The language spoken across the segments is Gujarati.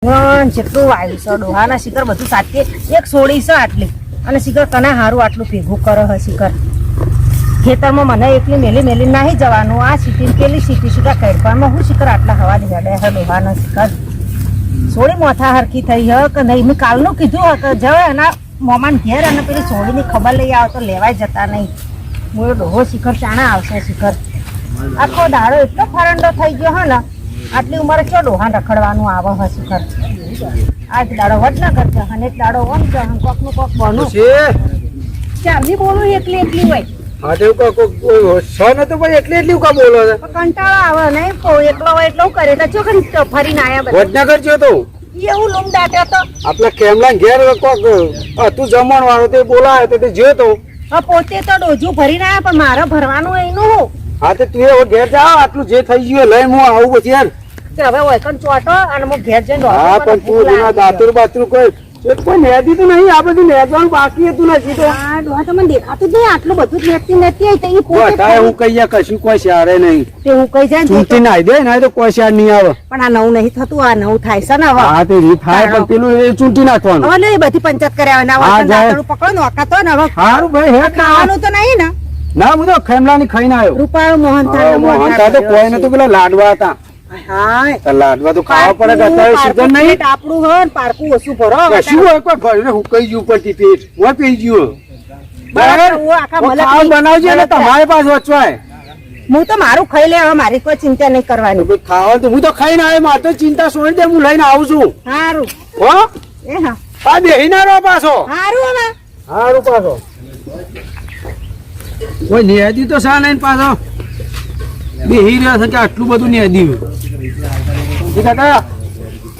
જેટલું વાયુ છે ડોહાના શિખર બધું સાથે એક સોડી છે આટલી અને શિખર તને હારું આટલું ભેગું કરે છે શિખર ખેતરમાં મને એકલી મેલી મેલી નહીં જવાનું આ સીટી પેલી સીટી શિખર ખેડવામાં હું શિખર આટલા હવા હેડે છે ડોહાના શિખર સોડી મોથા હરખી થઈ હ કે નહીં મેં કાલનું કીધું કે જવે એના મોમાન ઘેર અને પેલી સોડીની ખબર લઈ આવો તો લેવાય જતા નહીં હું ડોહો શિખર ચાણા આવશે શિખર આખો દાડો એટલો ફરંડો થઈ ગયો હે ને આટલી ઉંમરે ચો ડોહાન રખડવાનું આવે છે શિખર આજ દાડો વડના કરશે અને એક દાડો વન છે કોક નું કોક બનું ચાલી બોલું એકલી એકલી હોય હા તો તો ભાઈ એટલી કા બોલો છે કંટાળો આવે ને એકલો હોય એટલો કરે તો ચો ફરીને આયા બધા વડનગર ગયો તો એવું લૂમ દાટ્યો તો આપણા કેમલા ઘેર કોક તું જમણ વાળો તે બોલાયો તો તે જ્યો તો પોતે તો ડોજું ભરીને આયા પણ મારે ભરવાનું એનું હા તો તું હવે ઘેર જા આટલું જે થઈ ગયું લઈને હું આવું પછી યાર હવે ઓયકન ચોટો અને હું ઘેર જઈને હા પણ તું એના દાતુર બાતુર કોઈ નેદી તો નહીં આ બધું નેદવાનું બાકી હતું નથી તો હા ડોહા તમને દેખાતું જ નહીં આટલું બધું નેતી નથી આવી તો એ પોતે હું કઈ કશું કોઈ શારે નહીં તે હું કઈ જાય ચૂંટી નાઈ દે ના તો કોઈ શાર નહીં આવે પણ આ નવું નહીં થતું આ નવું થાય છે ને હવે હા તે રી થાય પણ પેલું એ ચૂંટી નાખવાનું હવે નહીં બધી પંચાયત કર્યા ના દાતરું પકડો ને વખત ને હવે સારું ભાઈ હે ખાવાનું તો નહીં ને ના હું તો ખેમલાની ખાઈને આવ્યો રૂપાળો મોહનથાળ તો કોઈ નતું પેલા લાડવા હતા હા લાડવા તો ખાવા પડે અત્યારે સીઝન નહીં આપણું હોય ને પારકું ઓછું ભરો કશું હોય કોઈ ભરીને હુકાઈ ગયું ઉપરથી પેટ હું પી ગયું બરાબર બનાવજો ને તમારે પાસ વચવાય હું તો મારું ખાઈ લે હવે મારી કોઈ ચિંતા નહીં કરવાની ખાવા તો હું તો ખાઈને આવ્યો મારે તો ચિંતા છોડી દે હું લઈને આવું છું સારું હો એ હા આ બેહી ના રહો પાછો સારું હવે સારું પાછો કોઈ નેદી તો સા નહીં પાછો બેહી રહ્યા છે કે આટલું બધું નેદ્યું કાકા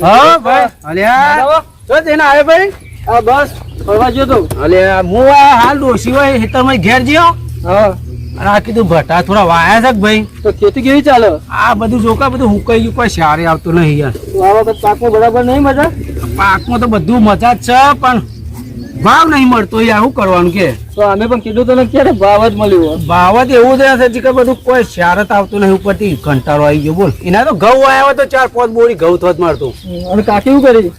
હા ભાઈ અલ્યા તો તેને આવે ભાઈ હા બસ ફરવા ગયો તો અલ્યા હું હાલ ડોસી હોય ખેતરમાં ઘેર જ્યો હા અને આ કીધું ભટા થોડા વાયા છે ભાઈ તો ખેતી કેવી ચાલે આ બધું જોકા બધું હુકાઈ ગયું કોઈ સારે આવતું નહીં યાર આ વખત પાકમાં બરાબર નહીં મજા પાકમાં તો બધું મજા જ છે પણ ભાવ નહીં મળતો યાર શું કરવાનું કે તો અમે પણ કીધું તો ક્યારે ભાવ જ મળ્યો ભાવ જ એવું જ છે કે બધું કોઈ શારત આવતું નહીં ઉપરથી કંટાળો આવી ગયો બોલ એના તો ઘઉં આવ્યો તો 4-5 બોરી ઘઉં થોત મારતું અને કાકી શું કરી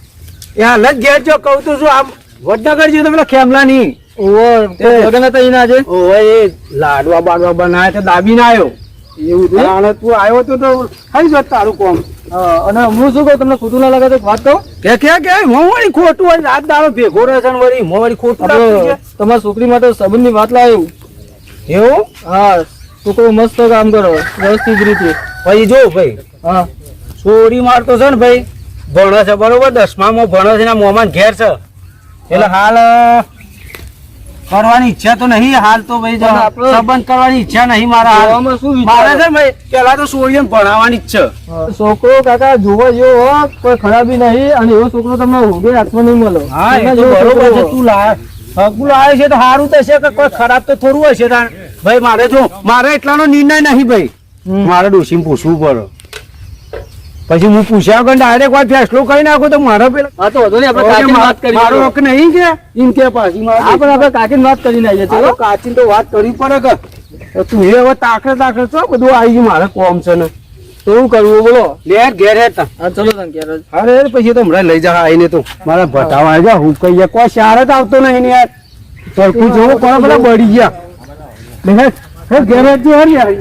એ હાલ જ ઘેર જો કહું તો શું આમ વડનગર જઈએ તો પેલા ખેમલા ની લાડવા બાડવા બનાવ્યા તો દાબી ના આવ્યો એવું તું આવ્યો તો ખાઈ જત તારું કોમ અને હું શું કહું તમને ખોટું ના લાગે તો વાત કહું કે વળી ખોટું હોય રાત દાડો ભેગો રહે છે વળી વળી ખોટું તમારી છોકરી માટે સંબંધ ની વાત લાવ્યું એવું હા છોકરો મસ્ત કામ કરો વ્યવસ્થિત રીતે ભાઈ જો ભાઈ હા છોરી મારતો છે ને ભાઈ ભણે છે બરોબર 10મામાં ભણે છે મોમાન ઘેર છે એટલે હાલ કરવાની ઈચ્છા તો નહીં હાલ તો ભાઈ સંબંધ કરવાની ઈચ્છા નહીં મારા મારે છે ભાઈ પેલા તો છોડીને ભણાવવાની ઈચ્છા છોકરો કાકા જોવો જેવો કોઈ ખરાબી નહીં અને એવો છોકરો તમને ઉભે હાથમાં નહીં મળે હા બરોબર છે તું હકુલ આવે છે તો સારું થશે કે કોઈ ખરાબ તો થોડું હશે ભાઈ મારે જો મારે એટલાનો નિર્ણય નહીં ભાઈ મારે ડોશીને પૂછવું પડે પછી હું પૂછ્યા વગર ડાયરેક્ટ વાત ફેસલો કરી નાખો તો મારો પેલા હા તો વધુ નહીં આપણે વાત કરી મારો હક નહીં કે ઇન કે પાછી આપણે આપણે કાકીને વાત કરી નાખીએ ચલો કાચીને તો વાત કરવી પડે કે તું એ હવે તાકડ છો બધું આવી ગયું મારે કોમ છે ને તો શું કરવું બોલો લેર ઘેર હેતા હા ચલો તને ઘેર અરે પછી તો હમણાં લઈ જા આવીને તો મારા ભટાવા જા હું કહીએ કોઈ શાર જ આવતો નહીં યાર તરકું જોવું કોણ બધા બળી ગયા ઘેર જ યાર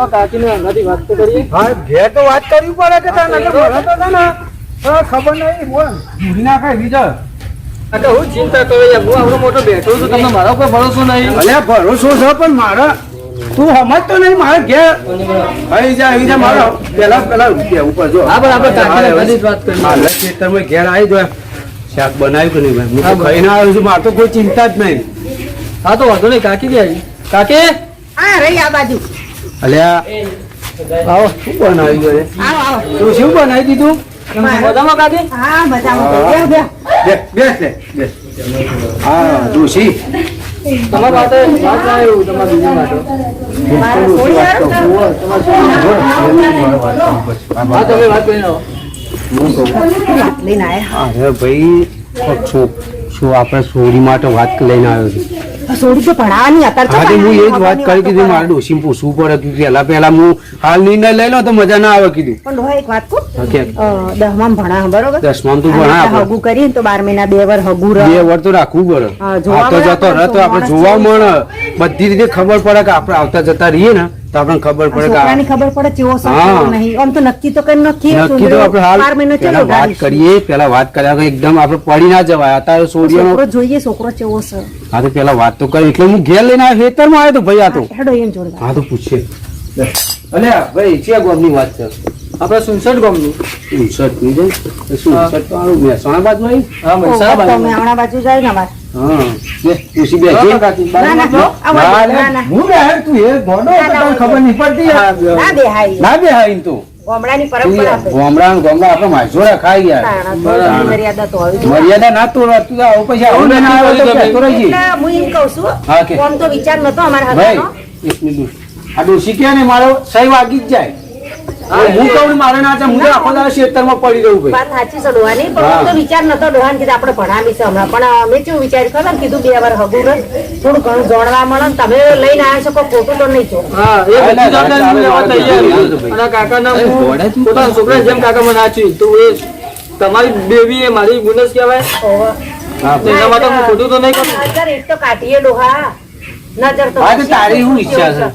કાકીને નથી વાત તો કરીએ હા ઘેર તો વાત કરવી પડે કે ખબર નહીં બોલ નાખાય બીજા હું ચિંતા કરો યાર હું આવડો મોટો બેઠો છું તમને મારો કોઈ ભરોસો નહીં અલ્યા ભરોસો છે પણ મારા તું સમજતો નહીં મારે ઘેર આવી જા મારો પેલા કેવું પડજો હા પણ આપણે કાકીને વાત કરી મારે ખેતરમાં ઘેર આવી જાય શાક બનાવ્યું કે નહીં હું તો ખાઈને આવ્યો છું મારે તો કોઈ ચિંતા જ નહીં હા તો વાંધો નહીં કાકી કે આવી કાકી હા રહી આ બાજુ અલ્યા આવો શું બનાવી ગયો તું શું બનાવી દીધું મજામાં કાકી હા મજામાં બેસ હા ડોશી તમારા માટે વાત લાવ્યું તમારા બીજા માટે તમે વાત કરીને અરે ભાઈ શું આપણે સોરી માટે વાત લઈને આવ્યો છું સોડી તો ભણાવવાની અત્યારે હા તો તો હું એ જ વાત ભણાવવાની કરી કીધું મારે ડોશીને પૂછવું પડે કે પહેલા હું હાલ નિર્ણય લઈ લો તો મજા ના આવે કીધું પણ ડોહા એક વાત કહું હા, કે દસમામાં ભણા બરોબર 10માં તો ભણા આપણે. હગું કરીએ ને તો 12 મહિના 2 વાર હગું રહે. 2 વાર તો રાખવું પડે હા, જોવા આવતો મળે જતો રહે તો આપણે માણસ જોવા જેવું મળે બધી રીતે ખબર પડે કે આપણે આવતા જતા રહીએ ને તો આપણને ખબર પડે કે છોકરાની ખબર પડે કેવો છે હા. કેવો નહીં આમ તો નક્કી તો કઈ નથી નક્કી તો આપણે હાલ 12 મહિનો પહેલા ચલો વાત કરીએ પહેલા વાત કર્યા વગર એકદમ આપણે પડી ના જવાય અત્યારે સોડિયાનો છોકરો જોઈએ છોકરો કેવો છે હા તો પેલા વાત તો કરી એટલે હું ઘેર લઈને આવ્યો ખેતરમાં આવ્યો તો ભાઈ આ તો હેડો એમ જોડે હા તો પૂછીએ અલ્યા ભાઈ ક્યાં ગામની વાત છે આપણે સુનસઠ ગામનું. સુનસઠ ની છે સુનસઠ તો આનું મહેસાણા બાજુ આવી હા, મનસા બાજુ. તમે હમણાં બાજુ જાય ને અમારે હા બે પૂછી બે હા, કાકી, ના ના બાજુ. આવો, ના ના હું બે હેડ તું એ ગોડો ના, ના, તને ખબર નહીં પડતી યાર. ના બેહાય ના બે હા તો ગામડાની પરંપરા છે. ગોમડા આપણે માછોડા ખાઈ ગયા તાણા તો એની મર્યાદા તો હોવી જોઈએ. મર્યાદા ના તોડવા તું આવું પછી આવું લઈને આવ્યો તો કહેતો રહેજે. એટલે હું એમ કહું છું હા, કે. આમ તો વિચાર નતો અમારા ભાઈ હગાનો. એક મિનિટ આ ડોશી કે ને મારો સહી વાગી જ જાય હું કહું ને મારે ના જાય હું તો આખો દાડો ખેતરમાં પડી રહું ભાઈ વાત સાચી છે ડોહાની પણ હા. હું તો વિચાર નતો ડોહાને કીધું આપણે ભણાવી છે હમણાં પણ અમે કેવું વિચાર્યું ખબર ને? કીધું 2 વાર હગું રહે થોડું ઘણું જાણવા મળે ને તમે લઈને આવ્યા છો કોઈ ખોટું તો નહીં છો હા, એ બધી જવાબદારી હું લેવા તૈયાર છું. અને કાકાના હું પોતાના છોકરાને જેમ કાકા મને આચ્યું તો એ તમારી બેબી એ મારી ગુનસ કહેવાય. હા તો એના માટે હું ખોટું તો નહીં કરું. નજર એક તો કાઢીએ ડોહા નજર તો હા, તો તારી શું ઈચ્છા છે?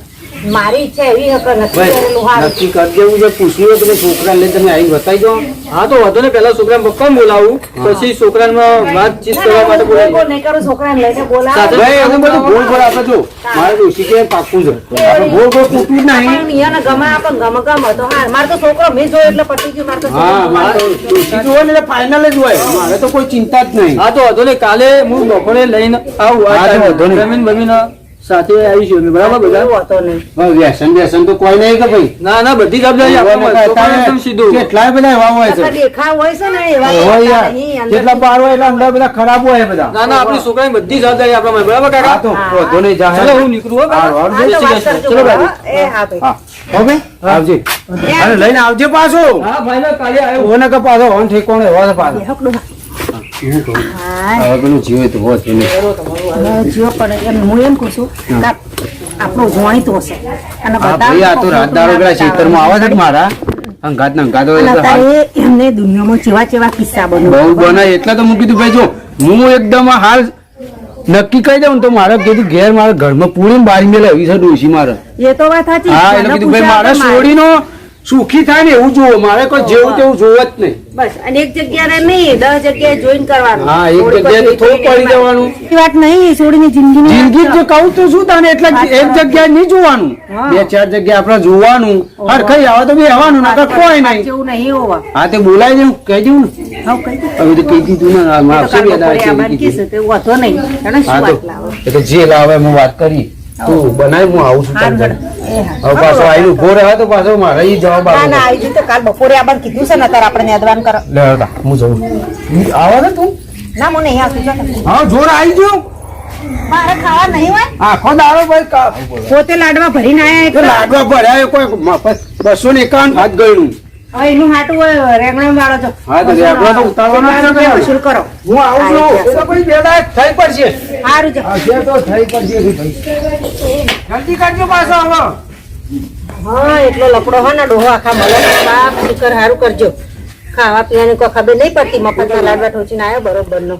મારી ઈચ્છા એવી હકર નથી ભાઈ કરેલું હારું. નક્કી કરી દેવું છે પૂછવું હોય તો તમે છોકરા લઈને તમે આવીને બતાવી દો હા તો વાંધો ને પેલા છોકરાને પપ્પા બોલાવું પછી છોકરાને વાતચીત ના, કરવા ના, માટે હું બોલાવી બોલ નહીં કરું છોકરાને લઈને બોલાવો. સાથે ભાઈ એનું બધું ભૂલ ભૂલ આપણે જો મારે ડોશી કે પાકું છે આપણે ભૂલ ભૂલ પૂછવું જ નહીં પણ ઈયાને ગમે આપણને ગમે તો હા મારે તો છોકરો મેં જોયો એટલે પતી ગયું મારે તો હા છોકરો મારે ડોશી જોવે ને એટલે ફાઇનલ જ હોય મારે તો કોઈ ચિંતા જ નહીં હા તો વાંધો નહીં કાલે હું બપોરે લઈને આવું આ હા, તો વાંધો નહીં. જમીન બમીન સાથે આવીશું અમે બરાબર બધા એવું હતો નહીં. હવે વ્યસન તો કોઈ નહીં કે ભાઈ ના ના બધી જવાબદારી આપવામાં છોકરાને એકદમ સીધું કેટલાય બધા એવા હોય છે આટલા દેખાવ હોય છે ને એવા હોય હોતા યાર નહીં. અંદર જેટલા બાર હોય એટલા અંદર બધા ખરાબ હોય બધા ના ના આપણી છોકરાની બધી જવાબદારી આપવામાં બરાબર હા તો કાકા વાંધો નહીં જા ચલો હું નીકળું હો કાકા. હારું, હા, તો જય વાત શ્રી કૃષ્ણ. કરજો ચલો બરાબર. ભાઈ. એ હા ભાઈ. હા હવે આવજે અરે લઈને આવજે પાછો હા ભાઈ ના કાલે આવ્યો ઓને કે પાછો ઓન ઠેકોણે એવા છે પાછો બેહક ડોહા. હું કહું હા, હવે પેલું જીવે તો હોત પેલું હવે જીવો પડે એમ હું એમ કહું છું કે આપણું જાણીતું હશે અને હા બધા ભાઈ આ તો રાત દાડો પેલા ખેતરમાં આવે છે કે મારા અંગાત ને અંગાત હોય અને એટલે હાલ અત્યારે એમને દુનિયામાં ચેવા ચેવા કિસ્સા બને બહુ બને એટલે તો મૂકી દીધું ભાઈ જો હું એકદમ આ હાલ નક્કી કહી દઉં ને તો મારે કીધું ઘેર મારા ઘરમાં પૂરી બારી મેલે એવી છે ડોશી મારે એ તો વાત સાચી હા એટલે મને કીધું ભાઈ પૂછ્યા મારે વગર સોડીનો સુખી થાય ને એવું જોવો મારે કોઈ જેવું તેવું જોવો જ નહીં બસ અને એક જગ્યાએ નહીં 10 જગ્યાએ જોઈન કરવાનું હા એક થોડી જગ્યાએ તો પછી થોડું પડી જવાનું એ વાત નહીં છોડીની જિંદગીની જિંદગી જ જો કહું તો શું તને એટલે એક જગ્યાએ નહીં જોવાનું હા. 2-4 જગ્યાએ આપણે જોવાનું હરખાઈ આવે તો બી આવવાનું નકર કોઈ નહીં જેવું નહીં હોવા હા તે બોલાય દઉં કહી દઉં ને હા કહી દે. હવે તો કહી દીધું ને આ મારે તો આવશે કાલ બે દાડા બપોરે કેવી આબાદ કીધું. કીધું કે વાંધો નહીં એને શું હા વાત લાવો તો એ તો જે લાવે હું વાત કરી તું બનાય હું આવું છું હારું તને. હેડો. એ હા. હવે પાછો આવીને ઉભો રહે તો પાછો મારે ઈ જવાબ ના આપવો ના આવી જતો કાલ બપોરે આબાદ કીધું છે ને અત્યારે આપણે નેદવાન કરો લે હટા, હું જઉં આવે ને તું ના મને નહીં આવતું ચાલો. હા જોર આવી ગયો મારે ખાવા નહીં હોય આખો દાડો ભાઈ પોતે લાડવા ભરીને આયા તો એટલે લાડવા ભર્યા કોઈ 251 હાથ ગયું હવે એનું હાટું હોય રેંગણા વાળો છો હા તો રેગડો તો ઉતારવાનો જ છે કે. વસૂલ કરો હું આવું છું એ તો પછી બે દાડા થઈ પડશે સારું છે હશે તો થઈ પડશે કે ભાઈ જલ્દી કરજો પાછો હવે હા એટલો લપડો હોય ને ડોહો આખા મળે બાપ દીકર સારું કરજો ખાવા પીવાની કોઈ ખબર નહીં પડતી મફતના લાડવા ઠોચીને આવ્યો બરોબર નો